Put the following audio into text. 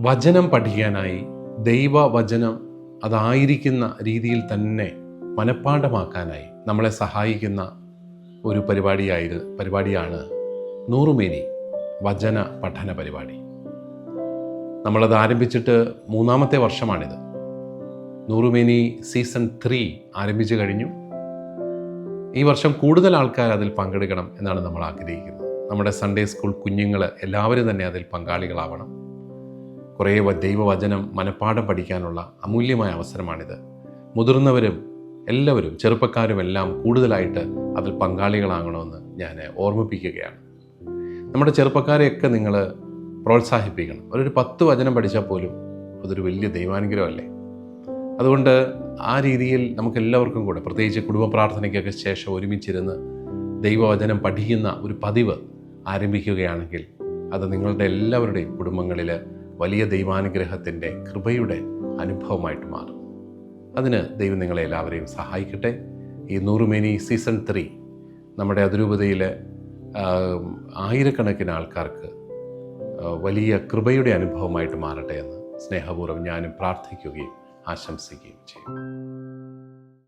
വചനം പഠിക്കാനായി ദൈവവചനം അതായിരിക്കുന്ന രീതിയിൽ തന്നെ മനഃപ്പാഠമാക്കാനായി നമ്മളെ സഹായിക്കുന്ന ഒരു പരിപാടിയാണ് നൂറുമേനി വചന പഠന പരിപാടി. നമ്മളത് ആരംഭിച്ചിട്ട് 3-ാമത്തെ വർഷമാണിത്. നൂറുമേനി സീസൺ 3 ആരംഭിച്ചു കഴിഞ്ഞു. ഈ വർഷം കൂടുതൽ ആൾക്കാർ അതിൽ പങ്കെടുക്കണം എന്നാണ് നമ്മൾ ആഗ്രഹിക്കുന്നത്. നമ്മുടെ സൺഡേ സ്കൂൾ കുഞ്ഞുങ്ങൾ എല്ലാവരും തന്നെ അതിൽ പങ്കാളികളാവണം. കുറേ ദൈവവചനം മനഃപ്പാഠം പഠിക്കാനുള്ള അമൂല്യമായ അവസരമാണിത്. മുതിർന്നവരും എല്ലാവരും, ചെറുപ്പക്കാരും എല്ലാം കൂടുതലായിട്ട് അതിൽ പങ്കാളികളാകണമെന്ന് ഞാൻ ഓർമ്മിപ്പിക്കുകയാണ്. നമ്മുടെ ചെറുപ്പക്കാരെയൊക്കെ നിങ്ങൾ പ്രോത്സാഹിപ്പിക്കണം. ഒരു 10 വചനം പഠിച്ചാൽ പോലും അതൊരു വലിയ ദൈവാനുഗ്രഹമല്ലേ. അതുകൊണ്ട് ആ രീതിയിൽ നമുക്കെല്ലാവർക്കും കൂടെ, പ്രത്യേകിച്ച് കുടുംബ പ്രാർത്ഥനയ്ക്കൊക്കെ ശേഷം ഒരുമിച്ചിരുന്ന് ദൈവവചനം പഠിക്കുന്ന ഒരു പതിവ് ആരംഭിക്കുകയാണെങ്കിൽ അത് നിങ്ങളുടെ എല്ലാവരുടെയും കുടുംബങ്ങളിൽ വലിയ ദൈവാനുഗ്രഹത്തിൻ്റെ കൃപയുടെ അനുഭവമായിട്ട് മാറും. അതിന് ദൈവം നിങ്ങളെ എല്ലാവരെയും സഹായിക്കട്ടെ. ഈ നൂറുമേനി സീസൺ 3 നമ്മുടെ അതിരൂപതയിലെ ആയിരക്കണക്കിന് ആൾക്കാർക്ക് വലിയ കൃപയുടെ അനുഭവമായിട്ട് മാറട്ടെ എന്ന് സ്നേഹപൂർവ്വം ഞാനും പ്രാർത്ഥിക്കുകയും ആശംസിക്കുകയും ചെയ്യും.